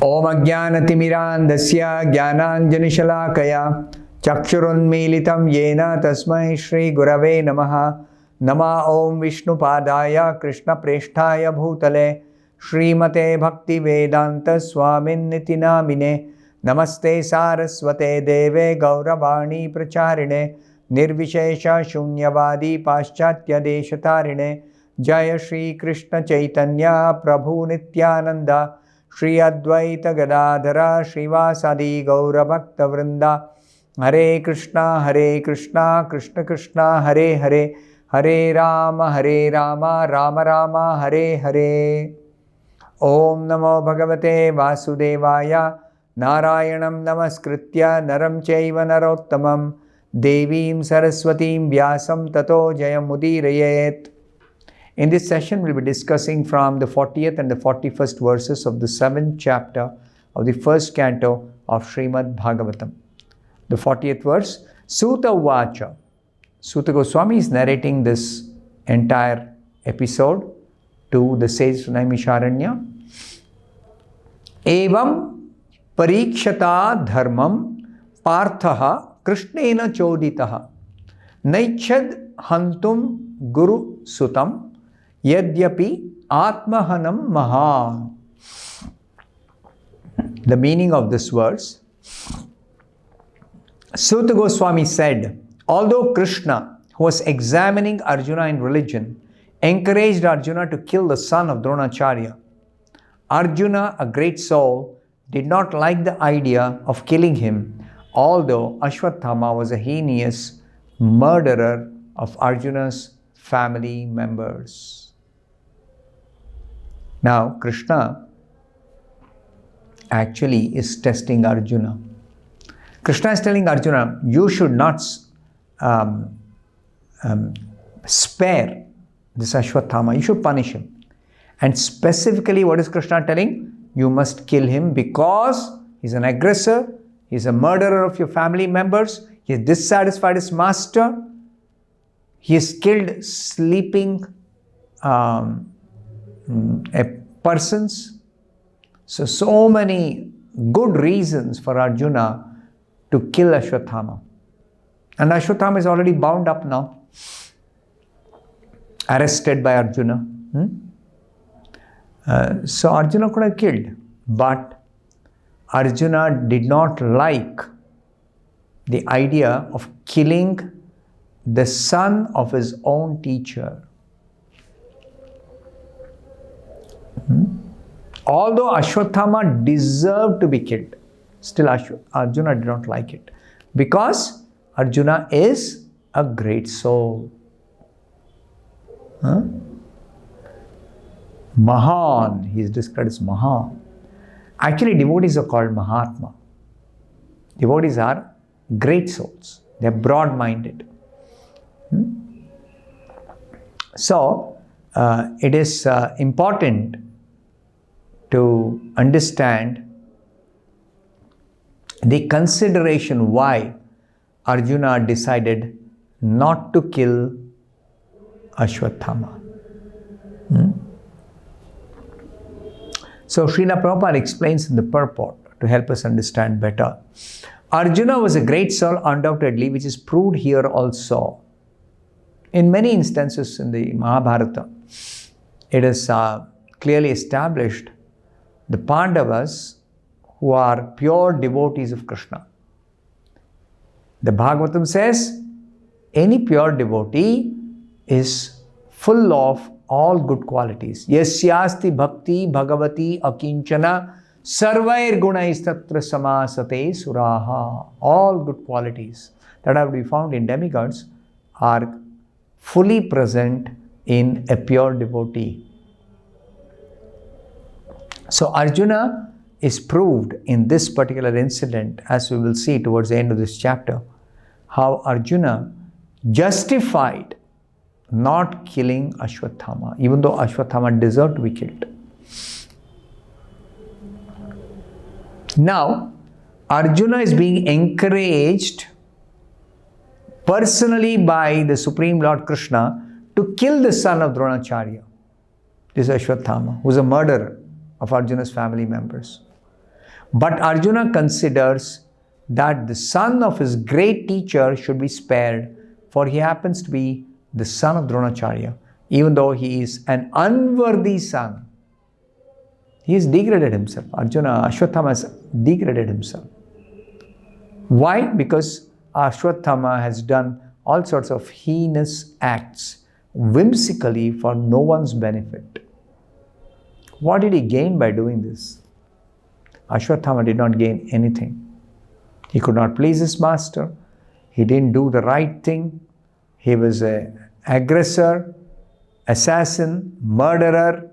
Om Ajnanatimirandasya Jnananjanishalaakaya Chakshurunmilitam Yena Tasmai Shri Gurave Namaha Nama Om Vishnupadaya Krishna Preshtaya Bhutale Srimate Bhaktivedanta Swamin Nitinamine Namaste Saraswate Deve Gauravani Pracharine Nirvishesha Shunyavadi Paschatya Deshatarine Jaya Shri Krishna Chaitanya Prabhu Nityananda Shri Advaita Gadadhara Srivasadi Gaura Bhakta Vrinda Hare Krishna Krishna Krishna Hare Hare Hare Rama Rama Rama Hare Hare Om Namo Bhagavate Vasudevaya Narayanam Namaskritya Naram Chaiva Narottamam Devim Saraswatim Vyasam Tato Jayamudirayet. In this session, we'll be discussing from the 40th and the 41st verses of the 7th chapter of the first canto of Srimad Bhagavatam. The 40th verse, Suta Vacha. Suta Goswami is narrating this entire episode to the sage Naimisharanya. Evam parikshata dharmam parthaha krishnena choditaha naichad hantum guru sutam Yadyapi Atmahanam Mahan. The meaning of this verse. Suta Goswami said, although Krishna, who was examining Arjuna in religion, encouraged Arjuna to kill the son of Dronacharya, Arjuna, a great soul, did not like the idea of killing him, although Ashwatthama was a heinous murderer of Arjuna's family members. Now, Krishna actually is testing Arjuna. Krishna is telling Arjuna, you should not spare this Ashwatthama. You should punish him. And specifically, what is Krishna telling? You must kill him because he's an aggressor. He's a murderer of your family members. He has dissatisfied his master. He has killed sleeping persons. So many good reasons for Arjuna to kill Ashwatthama. And Ashwatthama is already bound up now, arrested by Arjuna. So Arjuna could have killed, but Arjuna did not like the idea of killing the son of his own teacher. Although Ashwatthama deserved to be killed, still Arjuna did not like it. Because Arjuna is a great soul. Mahan, he is described as Mahan. Actually, devotees are called Mahatma. Devotees are great souls. They are broad-minded. So, it is important to understand the consideration why Arjuna decided not to kill Ashwatthama. So Srila Prabhupada explains in the purport to help us understand better. Arjuna was a great soul undoubtedly, which is proved here also. In many instances in the Mahabharata, it is clearly established the Pandavas who are pure devotees of Krishna. The Bhagavatam says, any pure devotee is full of all good qualities. Yasyasti bhakti bhagavati akinchana sarvair gunais tatra samasate suraha. All good qualities that are to be found in demigods are fully present in a pure devotee. So Arjuna is proved in this particular incident, as we will see towards the end of this chapter, how Arjuna justified not killing Ashwatthama, even though Ashwatthama deserved to be killed. Now, Arjuna is being encouraged personally by the Supreme Lord Krishna to kill the son of Dronacharya, this Ashwatthama, who is a murderer of Arjuna's family members. But Arjuna considers that the son of his great teacher should be spared, for he happens to be the son of Dronacharya, even though he is an unworthy son. He has degraded himself. Ashwatthama has degraded himself. Why? Because Ashwatthama has done all sorts of heinous acts whimsically for no one's benefit. What did he gain by doing this? Ashwatthama did not gain anything. He could not please his master. He didn't do the right thing. He was an aggressor, assassin, murderer,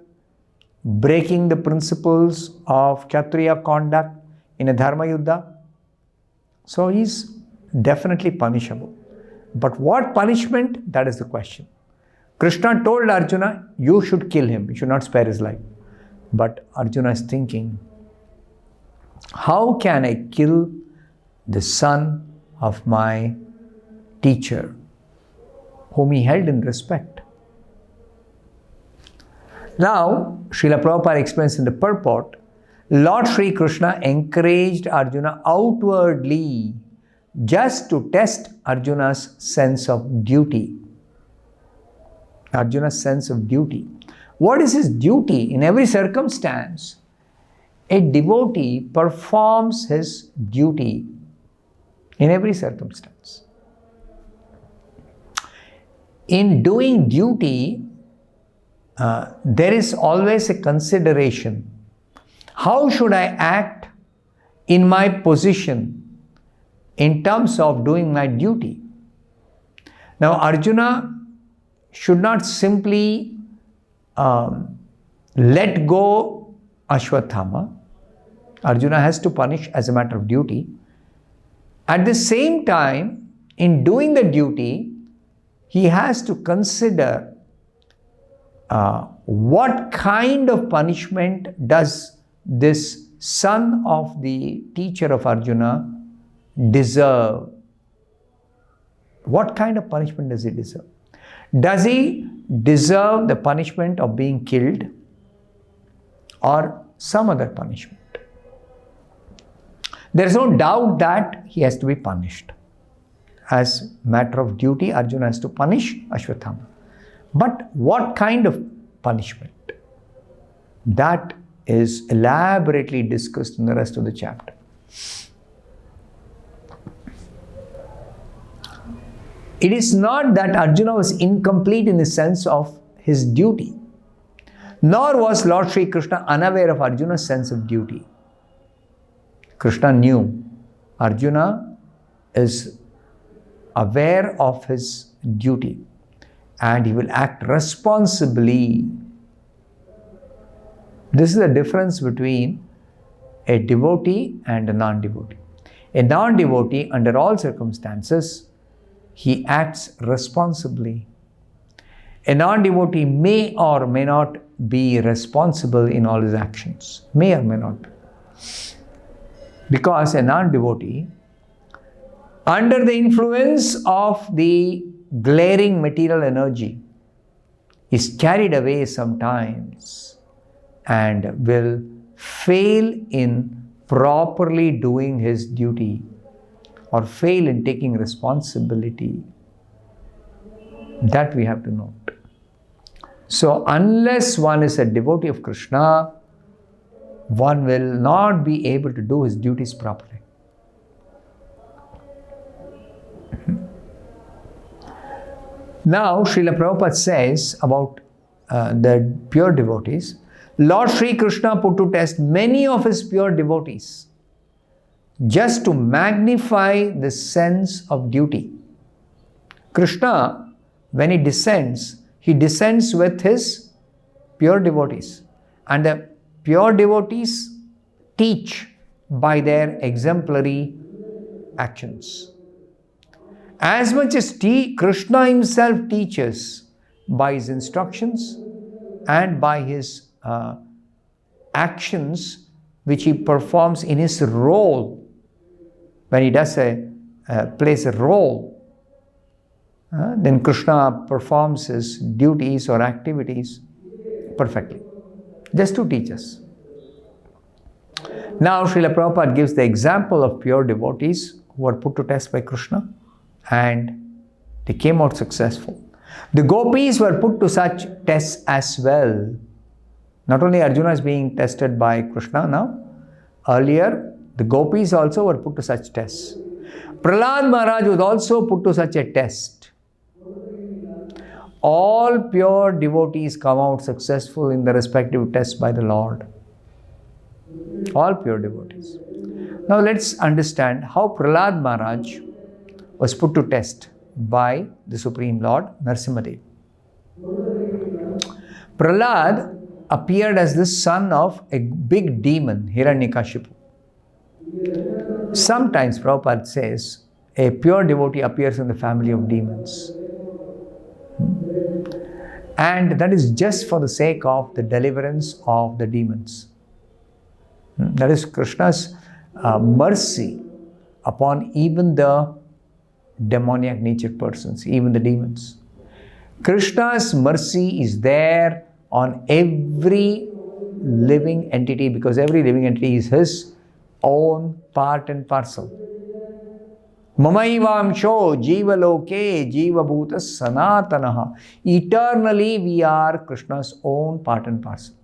breaking the principles of Kshatriya conduct in a Dharma Yuddha. So he's definitely punishable. But what punishment? That is the question. Krishna told Arjuna, you should kill him. You should not spare his life. But Arjuna is thinking, how can I kill the son of my teacher, whom he held in respect? Now, Srila Prabhupada explains in the purport, Lord Sri Krishna encouraged Arjuna outwardly just to test Arjuna's sense of duty. Arjuna's sense of duty. What is his duty? In every circumstance, a devotee performs his duty in every circumstance. In doing duty, there is always a consideration. How should I act in my position in terms of doing my duty? Now, Arjuna should not simply let go Ashwatthama. Arjuna has to punish as a matter of duty. At the same time, in doing the duty, he has to consider what kind of punishment does this son of the teacher of Arjuna deserve? What kind of punishment does he deserve? Does he deserve the punishment of being killed or some other punishment? There is no doubt that he has to be punished. As matter of duty, Arjuna has to punish Ashwatthama. But what kind of punishment? That is elaborately discussed in the rest of the chapter. It is not that Arjuna was incomplete in the sense of his duty, nor was Lord Sri Krishna unaware of Arjuna's sense of duty. Krishna knew Arjuna is aware of his duty and he will act responsibly. This is the difference between a devotee and a non-devotee. A non-devotee, under all circumstances, he acts responsibly. A non-devotee may or may not be responsible in all his actions. May or may not be. Because a non-devotee, under the influence of the glaring material energy, is carried away sometimes and will fail in properly doing his duty or fail in taking responsibility. That we have to note. So unless one is a devotee of Krishna, one will not be able to do his duties properly. Now, Srila Prabhupada says about the pure devotees, Lord Sri Krishna put to test many of his pure devotees just to magnify the sense of duty. Krishna, when he descends with his pure devotees. And the pure devotees teach by their exemplary actions. As much as Krishna himself teaches by his instructions and by his actions which he performs in his role, when he does plays a role, then Krishna performs his duties or activities perfectly, just to teach us. Now, Srila Prabhupada gives the example of pure devotees who were put to test by Krishna and they came out successful. The gopis were put to such tests as well. Not only Arjuna is being tested by Krishna now, earlier the gopis also were put to such tests. Prahlad Maharaj was also put to such a test. All pure devotees come out successful in the respective tests by the Lord. All pure devotees. Now let's understand how Prahlad Maharaj was put to test by the Supreme Lord Narasimhadev. Prahlad appeared as the son of a big demon, Hiranyakashipu. Sometimes Prabhupada says a pure devotee appears in the family of demons. And that is just for the sake of the deliverance of the demons. That is Krishna's mercy upon even the demoniac natured persons, even the demons. Krishna's mercy is there on every living entity because every living entity is his own part and parcel. Mamaivamsho jiva loke jiva bhuta sanatanaha. Eternally we are Krishna's own part and parcel.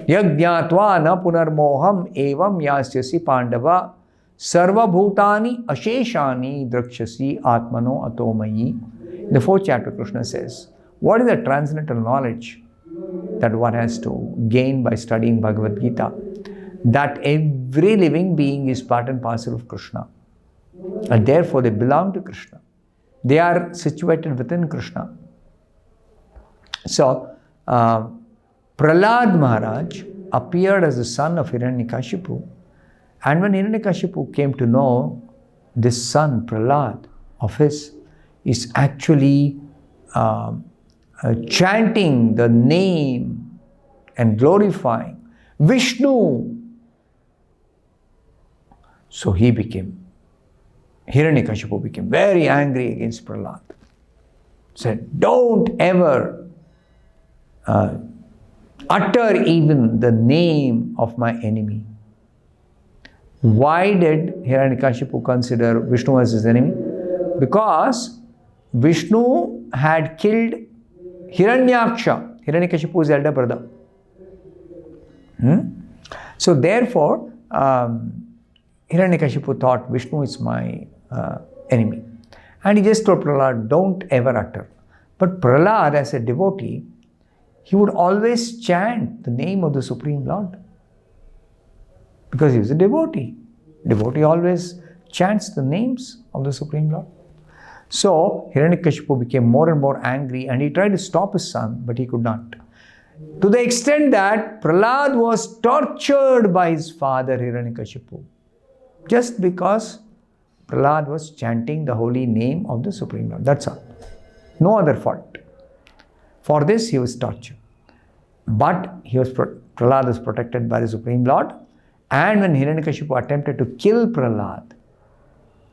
Yajñātva na punarmoham evam yasyasi pandava sarva bhutani asheshani drakshasi atmano atomayi. In the 4th chapter, Krishna says, what is the transcendental knowledge that one has to gain by studying Bhagavad Gita? That every living being is part and parcel of Krishna. And therefore they belong to Krishna. They are situated within Krishna. So, Prahlad Maharaj appeared as the son of Hiranyakashipu. And when Hiranyakashipu came to know this son, Prahlad, of his, is actually chanting the name and glorifying Vishnu. So Hiranyakashipu became very angry against Prahlad. Said, don't ever utter even the name of my enemy. Why did Hiranyakashipu consider Vishnu as his enemy? Because Vishnu had killed Hiranyaksha, Hiranyakashipu's elder brother. So therefore, Hiranyakashipu thought Vishnu is my enemy. And he just told Prahlad, don't ever utter. But Prahlad, as a devotee, he would always chant the name of the Supreme Lord. Because he was a devotee. Devotee always chants the names of the Supreme Lord. So, Hiranyakashipu became more and more angry and he tried to stop his son, but he could not. To the extent that Prahlad was tortured by his father Hiranyakashipu. Just because Prahlad was chanting the holy name of the Supreme Lord. That's all. No other fault. For this he was tortured. But Prahlad was protected by the Supreme Lord. And when Hiranyakashipu attempted to kill Prahlad,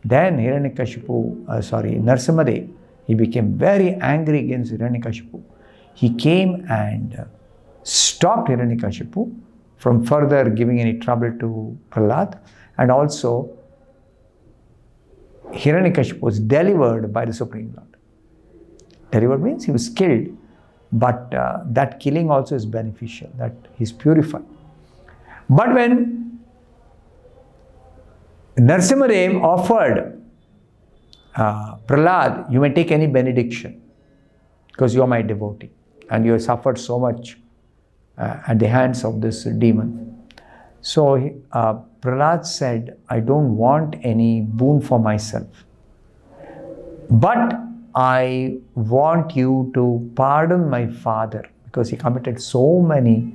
then Narasimhadev, he became very angry against Hiranyakashipu. He came and stopped Hiranyakashipu from further giving any trouble to Prahlad. And also, Hiranyakashipu was delivered by the Supreme Lord. Delivered means he was killed. But that killing also is beneficial, that he is purified. But when Narasimhadev offered Prahlad, you may take any benediction because you are my devotee and you have suffered so much at the hands of this demon. So Prahlad said, I don't want any boon for myself, but I want you to pardon my father because he committed so many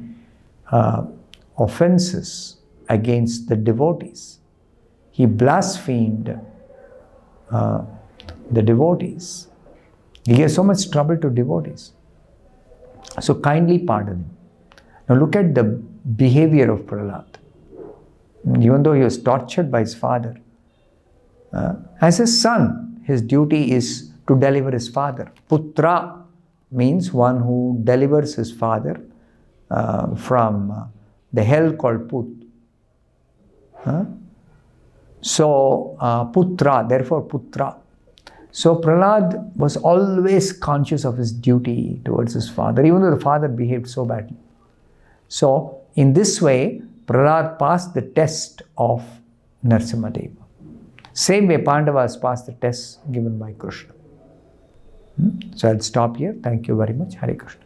offenses against the devotees. He blasphemed the devotees. He gave so much trouble to devotees. So kindly pardon him. Now look at the behavior of Prahlad. Even though he was tortured by his father, as a son, his duty is to deliver his father. Putra means one who delivers his father from the hell called Put. So, Putra, therefore Putra. So, Prahlad was always conscious of his duty towards his father, even though the father behaved so badly. So, in this way, Prahlad passed the test of Narasimhadeva. Same way, Pandavas passed the test given by Krishna. So, I'll stop here. Thank you very much. Hare Krishna.